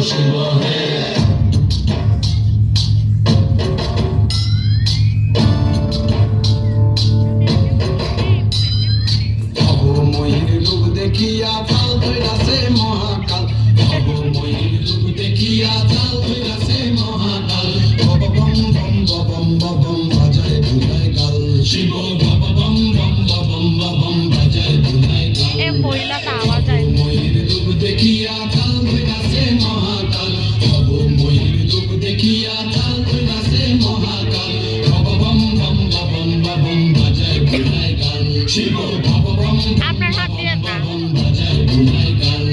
শিব হে অবময়ীর রূপ দেখিয়া চাল ধইরাছে মহাকাল অবময়ীর রূপ দেখিয়া চাল ধইরাছে মহাকাল বম বম বম বম বম বাজায় ধুলায় গাল শিব বম বম বম বম বম বাজায় ধুলায় গাল এ মহিলাটা আওয়াজ আয় অবময়ীর রূপ দেখিয়া চাল ধইরাছে মহাকাল অবময়ীর রূপ দেখিয়া চাল ধইরাছে মহাকাল বম বম বম বম বম বাজায় ধুলায় গাল শিব বম বম আপনার হাত দিয়ে না বাজায় ধুলায় গাল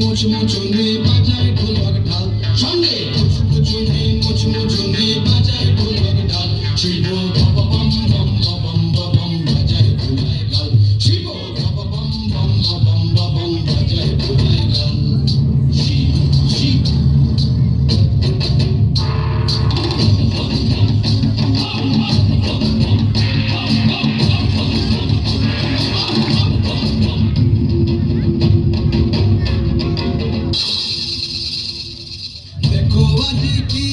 মুচমুচুনি বাজায় ঢোলক ঢাল সঙ্গে মুচমুচুনি মুচমুচুনি বাজায় ঢোলক ঢাল শিব বম বম বম বম বম বাজায় ধুলায় গাল শিব বম বম বম বম বম বাজায় ধুলায় গাল শিব শিব দেখো আজি কি